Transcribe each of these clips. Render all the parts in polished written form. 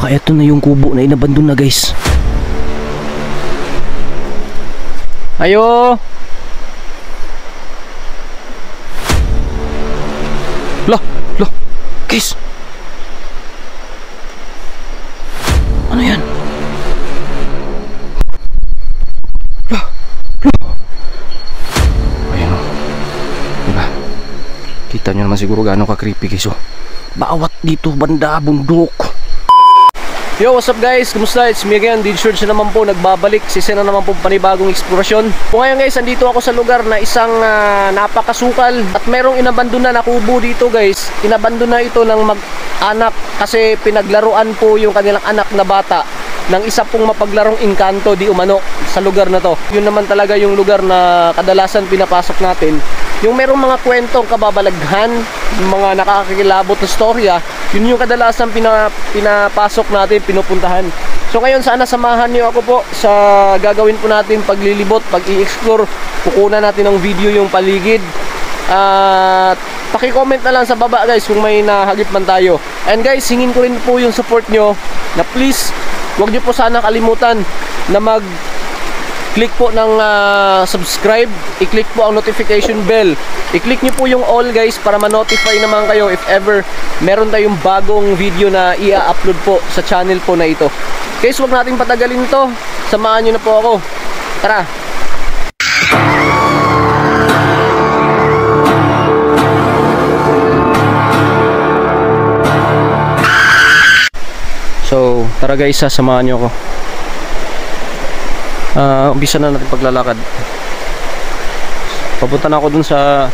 Baka eto na yung kubo na inabandon na, guys. Ayo. Lah, guys. Ano yan? Lah. Ayan o. Diba? Kita nyo naman siguro gaano ka-creepy, guys. Bawat dito, banda, bundok. Yo, what's up guys? Kumusta? It's me again, Dinsure na naman po, nagbabalik. Sisa na naman po panibagong eksplorasyon. So ngayon guys, andito ako sa lugar na isang napakasukal. At mayroong inabandona na kubo dito guys. Inabandona ito ng mag-anak kasi pinaglaruan po yung kanilang anak na bata ng isa pong mapaglarong engkanto di umano sa lugar na to. Yun naman talaga yung lugar na kadalasan pinapasok natin. Yung merong mga kwentong kababalaghan, mga nakakakilabot na storya, yun yung kadalasan pinapasok natin, pinupuntahan. So ngayon sana samahan niyo ako po sa gagawin po natin paglilibot, pag-i-explore. Kukunan natin ng video yung paligid. At paki-comment na lang sa baba guys kung may nahagip man tayo. And guys, hingin ko rin po yung support nyo na please, huwag nyo po sana kalimutan na click po ng subscribe, i-click po ang notification bell, i-click nyo po yung all guys para ma-notify naman kayo if ever meron tayong bagong video na i-upload po sa channel po na ito. Guys, huwag nating patagalin to, samahan nyo na po ako. Tara! So, tara guys, samahan nyo ako. Umpisa na natin paglalakad. Papunta na ako dun sa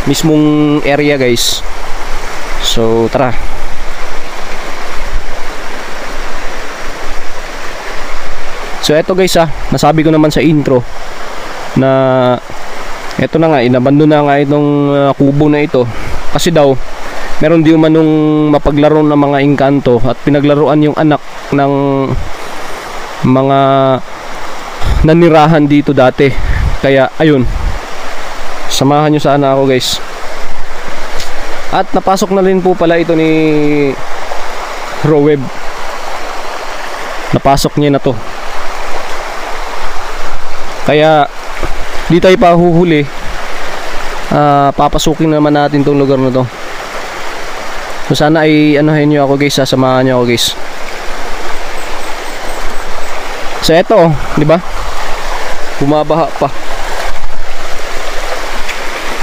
mismong area guys. So tara. So eto guys nasabi ko naman sa intro na eto na nga, inabandon na nga itong kubo na ito. Kasi daw meron di umanong mapaglaro ng mga engkanto at pinaglaruan yung anak ng mga nanirahan dito dati. Kaya ayun, samahan nyo sana ako guys. At napasok na rin po pala ito ni Roweb. Napasok niya na to. Kaya di tayo pahuhuli. Papasukin naman natin tong lugar na to. So sana ay anuhin nyo ako guys, sasamahan nyo ako guys. So eto, di ba? Bumabaha pa.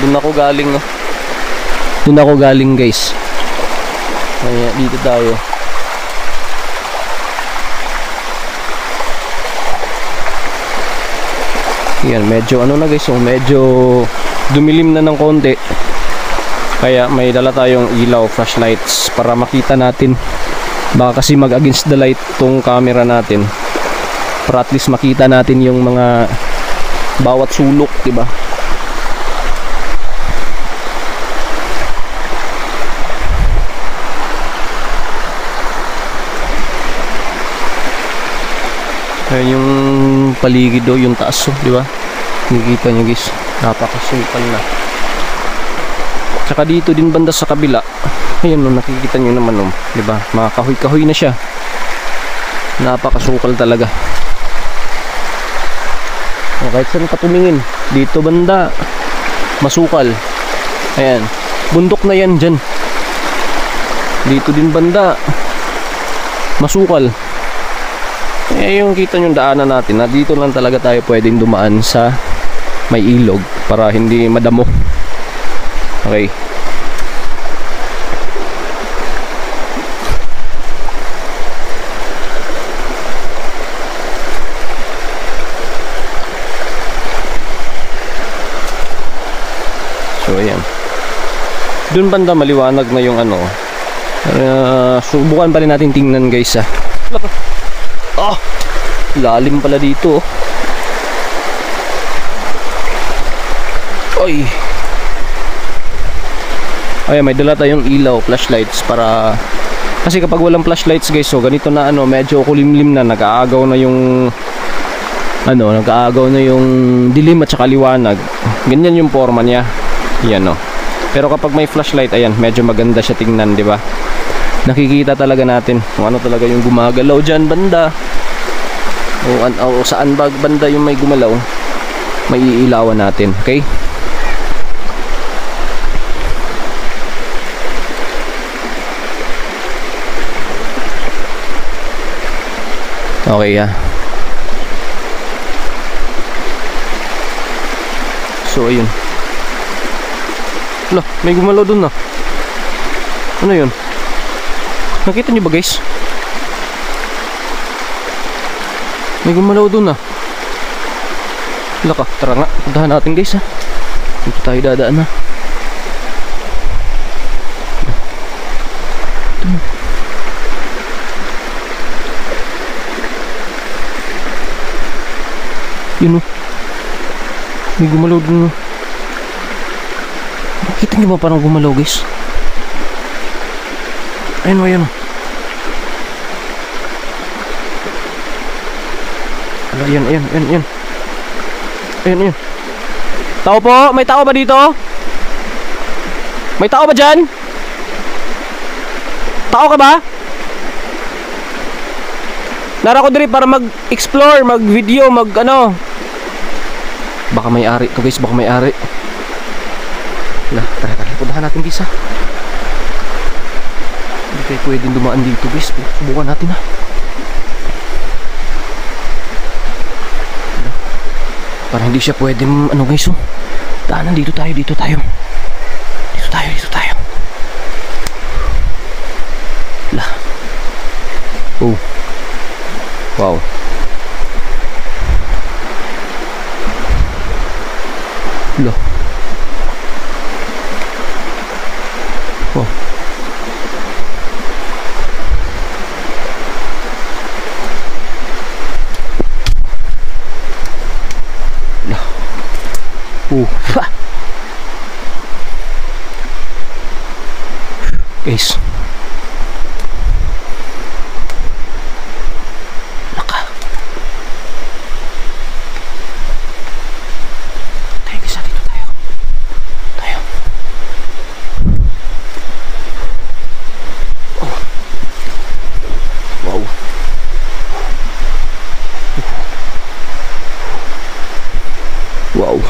Doon ako galing, no. Doon ako galing, guys. Kaya dito tayo. Yan, medyo ano na guys, medyo dumilim na ng konti. Kaya may dala tayong ilaw, flashlights para makita natin. Baka kasi mag-against the light tong camera natin. Para at least makita natin yung mga bawat sulok, diba? Ayan yung paligid do, yung taas, diba? Nakikita nyo guys, napakasukal na. Tsaka dito din banda sa kabila, ayan no, nakikita nyo naman no, diba? Mga kahoy-kahoy na siya. Napakasukal talaga. Kahit saan ka tumingin, dito banda masukal. Ayan, bundok na yan dyan. Dito din banda masukal. Yung kita yung daanan natin na dito lang talaga tayo pwedeng dumaan sa may ilog para hindi madamo. Okay. So ayan, dun banda maliwanag na yung ano. Subukan pa rin natin tingnan guys lalim pala dito. Oy, ayan, may dala tayong ilaw, flashlights para kasi kapag walang flashlights guys, so ganito na ano, medyo kulimlim na, nag-aagaw na yung ano, nag-aagaw na yung dilim at saka liwanag. Ganyan yung forma niya. Yan no. Pero kapag may flashlight, ayan, medyo maganda siya tingnan, di ba? nakikita talaga natin kung ano talaga yung gumagalaw dyan banda, o saan banda yung may gumalaw, may iilawan natin. Okay, okay ha. So ayun. Lah, may gumalaw dun na. Ano yun? Nakita niyo ba guys? May gumalaw dun na. Laka, tara nga, puntahan natin guys ha. Dito tayo dadaan na. Yun o. May gumalaw dun o. Nakita niyo ba parang gumalaw guys? Ayun o, ayun o. Ayun, ayun, ayun, ayun. Ayun, ayun. Tao po? May tao ba dito? May tao ba dyan? Tao ka ba? Nara ko diri para mag-explore, mag-video, mag-ano. Baka may ari to guys, baka may ari. Lah, tara, puntahan natin guys ha. Hindi kayo pwedeng dumaan dito guys. Subukan natin ha. Parang hindi siya pwedeng ano guys oh. Daanan dito tayo, dito tayo. Dito tayo, dito tayo. Lah. Oh. Wow. Lah. Oh. Lah. Ha. Guys. Laka. Tayo guys, dito tayo. Tayo. Oh. Wow. Wow.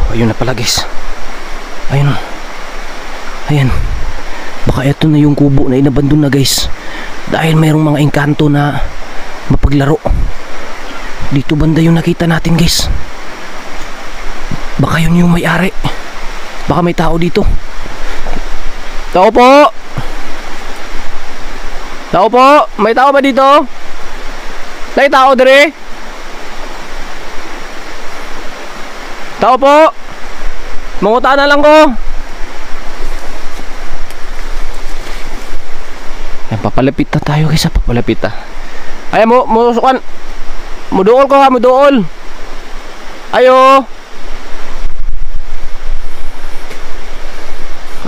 Ayun na pala guys. Ayun. Ayan. Baka ito na yung kubo na inabandon na guys. Dahil mayroong mga engkanto na mapaglaro. Dito banda yung nakita natin guys. Baka yun yung may-ari. Baka may tao dito. Tao po. Tao po. May tao ba dito? May tao dire? Tao po. Manguta na lang ko. Ayan, papalapit na tayo guys. Papalapit na. Ayan mo, musukan. Muduol ko ha, muduol. Ayo.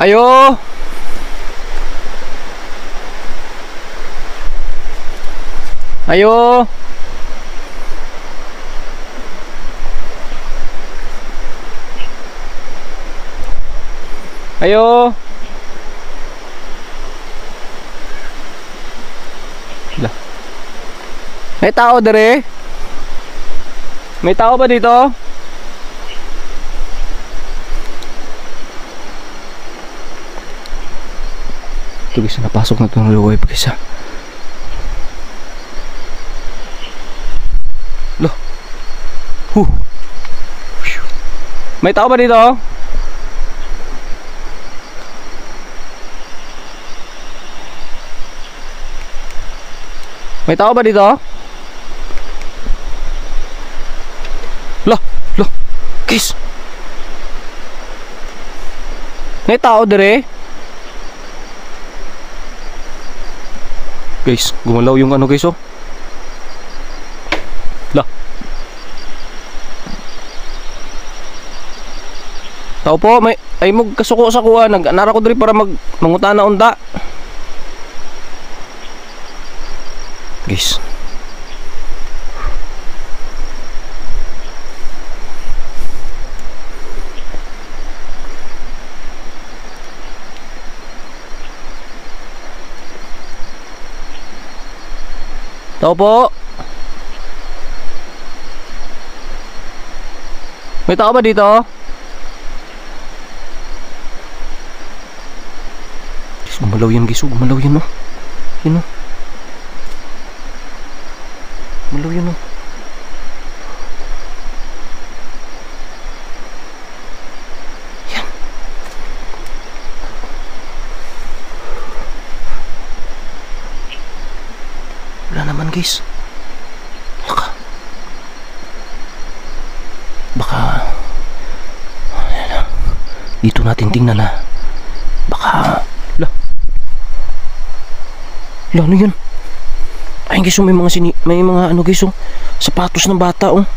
Ayo. Ayo. Ayo. Lah. May tao dire? May tao ba dito? Ito guys, napasok na itong real wave guys ha. Loh. May tao ba dito? May tao ba dito? Loh, loh. Guys. May tao dire? Guys, gumalaw yung ano guys oh. Lah. Tao po, may ay mo kasuko sa kuha, nara ko diri para mangutana unta. Guys. Tao po. May tao ba dito? Guys, gumalaw yan guys. Gumalaw yan oh. Yun oh. Gumalaw yan oh. Yan. Wala naman guys. Baka dito natin tingnan na. Baka ano yun? Ayun guys, may mga ano guys, sapatos ng bata oh.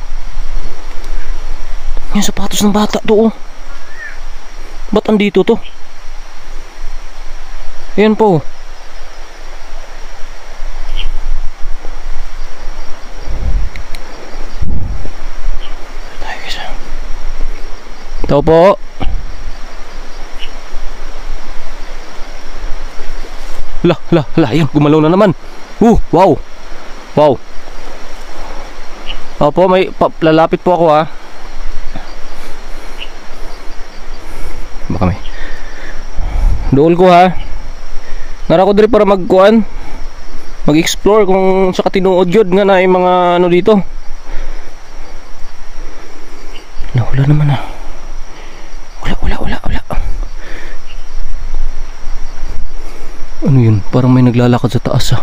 Yung sapatos ng bata to oh. Ba't andito to? Ayan po. Ito po. Yan, gumalaw na naman. Wow. Opo, lalapit po ako ha. Baka may dool ko ha. Nara ko diri para mag-explore kung sa katinuod yun nga na yung mga ano dito. Wala naman ha. Wala. Ano yun? Parang may naglalakad sa taas ah.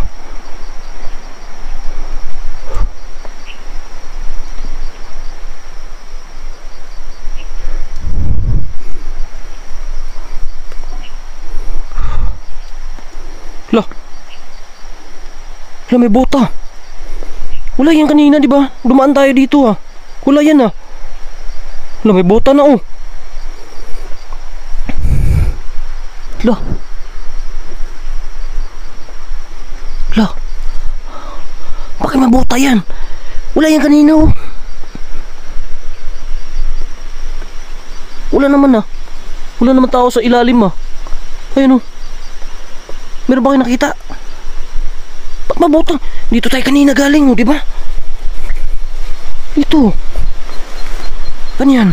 May bota. Wala yan kanina, di ba? Dumaan tayo dito ah. Wala yan ah. May bota na oh. Bakit may bota yan? Wala yan kanina oh. Wala naman ah. Wala naman tao sa ilalim ah. Ayun oh. Meron ba kayo nakita? Ba't mabota? Dito tayo kanina galing oh, di ba? Ito. Ano yan?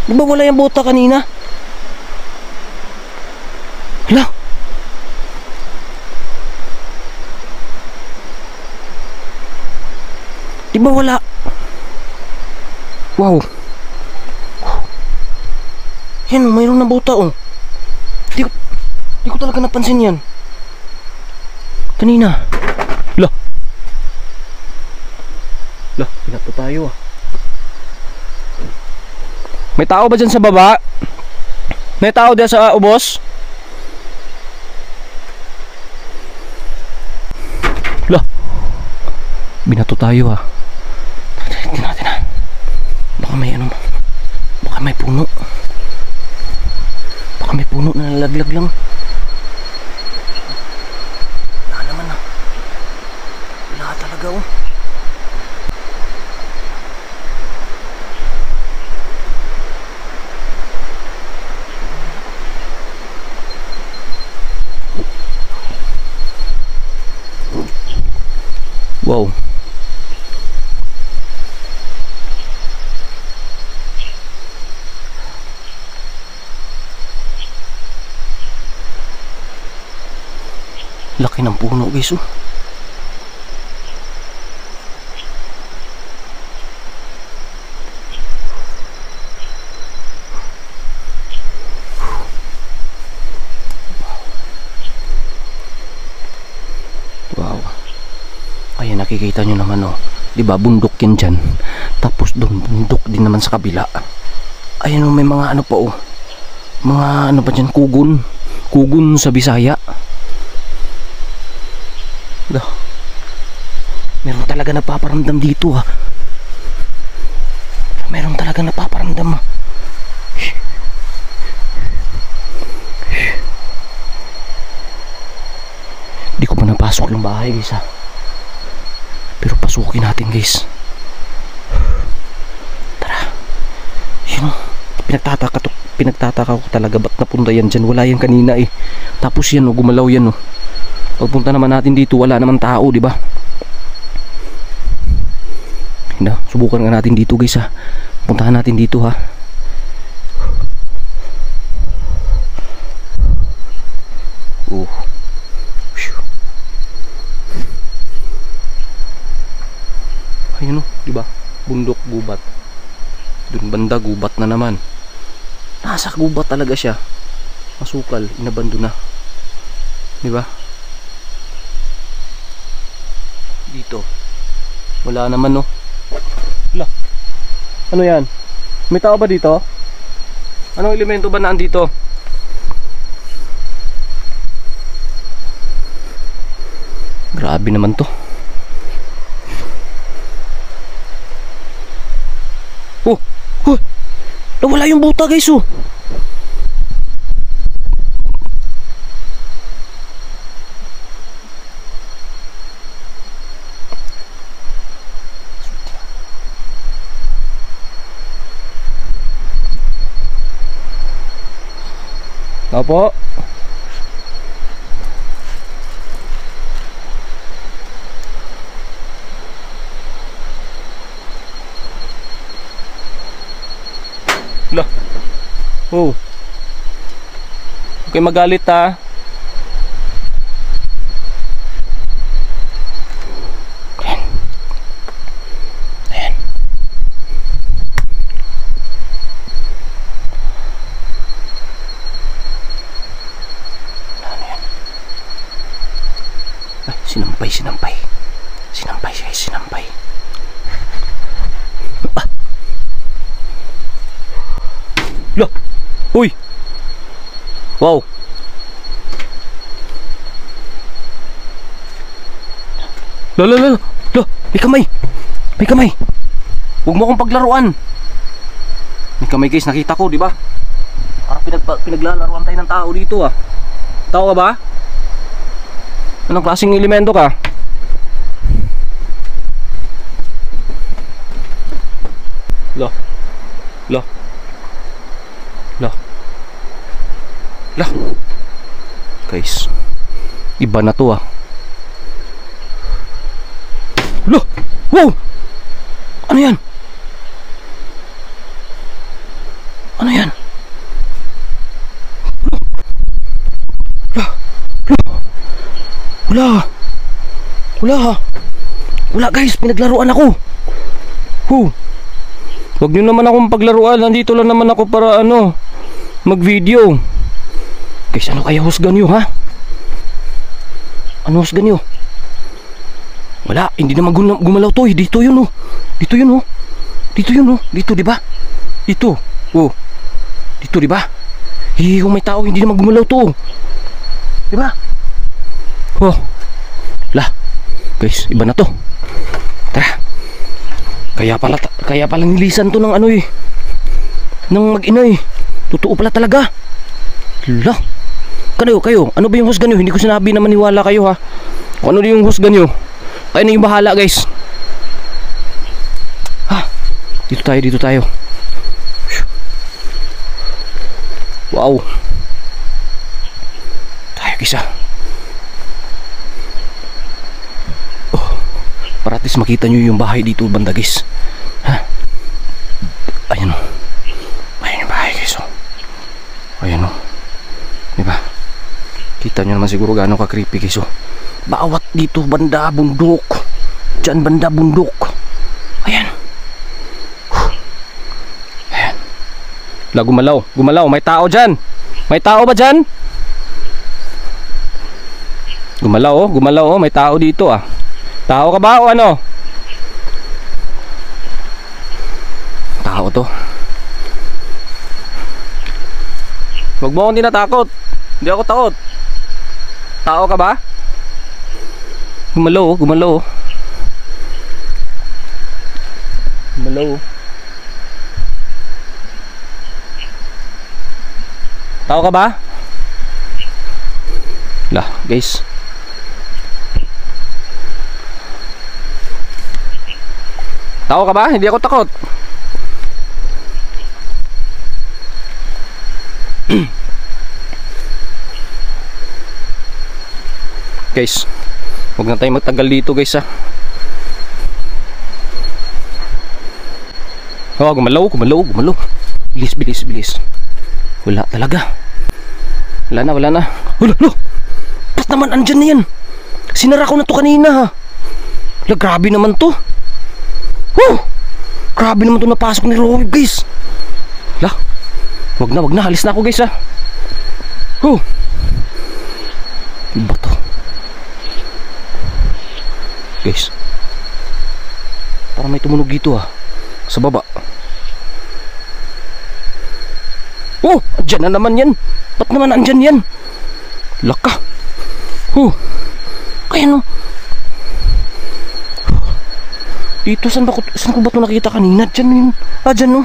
Di ba wala yung bota kanina? Di ba wala? Wow. Yan, mayroon na bota oh. Di ko talaga napansin yan. Kanina. Pinato tayo ah. May tao ba dyan sa baba? May tao dyan sa ubos? Binato tayo ah. Tingnan natin ah. Baka may ano. Baka may puno. Baka may puno na nalaglag lang. Wala naman ah. Wala talaga oh. Wow. Laki ng puno guys oh. Wow. Ayan, nakikita nyo naman oh. Diba bundok yan dyan. Tapos doon bundok din naman sa kabila. Ayan oh, may mga ano pa oh. Mga ano pa dyan, kugon sa Bisaya. Meron talaga napaparamdam dito ha. Meron talaga napaparamdam ha. Di ko pa napasok yung bahay guys ha. Pero pasukin natin guys. Tara. Yun o. Pinagtataka ko talaga ba't napunta yan dyan. Wala yan kanina eh. Tapos yan o, gumalaw yan o. Pagpunta naman natin dito wala naman tao, di ba? Subukan nga natin dito guys ha. Puntahan natin dito ha. Ayun o, diba? Bundok, gubat. Dun banda, gubat na naman. Nasa gubat talaga siya. Masukal, inabando na. Diba? Dito. Wala naman no. Wala. Ano yan? May tao ba dito? Anong elemento ba naandito? Grabe naman to. Nawala yung buta guys oh. Opo. Lah. Oh. Okay, magalit ha. Ayan. Ayan. Ano yan? Ay, sinampay. Sinampay guys, sinampay. Loh, uy, wow. Loh, may kamay. Huwag mo akong paglaruan. May kamay guys, nakita ko, di ba? Parang pinaglalaruan tayo ng tao dito ah. Tao ka ba? Anong klaseng elemento ka? Loh. Guys, iba na to ah. Loh! Wow! Ano yan? Ano yan? Wala guys, pinaglaruan ako. Huwag nyo naman akong paglaruan. Nandito lang naman ako para mag-video. Guys, ano kaya husgan nyo ha? Ano husgan nyo? Wala, hindi naman gumalaw to eh. Dito yun oh. Dito diba? Dito. Oh. Dito diba? Kung may tao, hindi naman gumalaw to. Diba? Oh. Lah. Guys, iba na to. Tara. Kaya pala nilisan to ng ng mag-ina eh. Totoo pala talaga. Lah. Kayo, ano ba yung husgan nyo? Hindi ko sinabi na maniwala kayo ha. Kung ano yung husgan nyo, kayo na yung bahala guys. Ha, dito tayo. Wow. Tayo guys ha. Oh, para at least makita nyo yung bahay dito banda guys. Ha. Ayan o. Ayan yung bahay guys o. Ayan o. Diba? Kita nyo naman siguro gaano ka creepy guys oh. Bawat dito banda bundok. Diyan banda bundok. Ayan. Ayan. La, gumalaw. May tao dyan. May tao ba dyan? Gumalaw oh. May tao dito ah. Tao ka ba o ano? Tao to. Huwag mo akong tinatakot. Hindi ako takot. Tao ka ba? Gumalaw. Tao ka ba? Lah, guys. Tao ka ba? Hindi ako takot. Guys, huwag na tayo magtagal dito guys ha. Oh, gumalaw. Bilis. Wala talaga. Wala na. Hala. Ba't naman andyan na yan? Sinara ko na to kanina ha. Hala, grabe naman to. Grabe naman to napasok ni Roy guys. Hala. Wag na. Alis na ako guys ha. Iba to. Guys. Parang may tumunog dito ha. Sa baba. Andyan na naman yan. Ba't naman andyan yan? Laka. Kaya no. Dito, saan ko ba ito nakita kanina? Dyan no.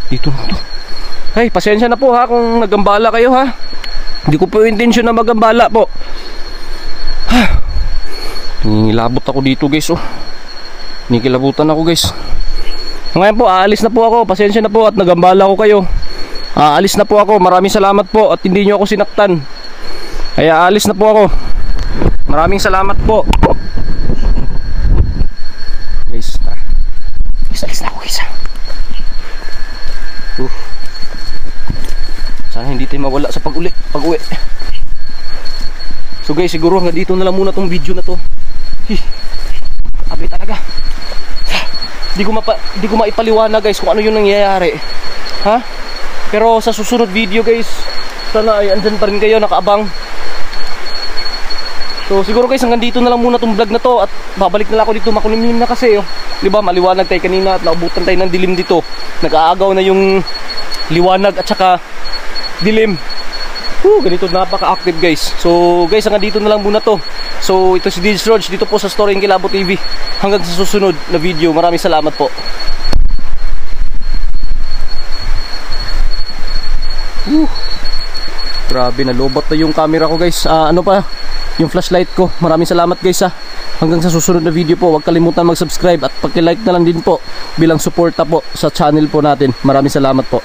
Dito na to. Ay, pasensya na po ha kung nagambala kayo ha. Hindi ko po yung intensyon na magambala po. Nilabot ako dito guys Nikilabutan ako guys. Ngayon po, aalis na po ako. Pasensya na po at nagambala ko kayo. Aalis na po ako. Maraming salamat po at hindi nyo ako sinaktan. Kaya aalis na po ako. Maraming salamat po. Guys, tara. Alis na ako guys. Sana hindi tayo mawala sa pag-uwi. So guys, siguro hanggang dito na lang muna tong video na to. Abi talaga. Di ko maipaliwanag guys kung ano yung nangyayari. Pero sa susunod video guys, sana ay andyan pa rin kayo nakaabang. So siguro guys, hanggang dito na lang muna tong vlog na to. At babalik na lang ako dito, makulimlim na kasi diba, maliwanag tayo kanina at naubutan tayo ng dilim dito. Nag-aagaw na yung liwanag at saka dilim. Ganito, napaka-active guys. So guys, hanggang dito na lang muna to. So ito si DJ Roach dito po sa Story Kilabot TV. Hanggang sa susunod na video, maraming salamat po. Grabe, nalobot na yung camera ko guys. Yung flashlight ko. Maraming salamat guys Hanggang sa susunod na video po, huwag kalimutan mag-subscribe at paki-like na lang din po bilang suporta po sa channel po natin. Maraming salamat po.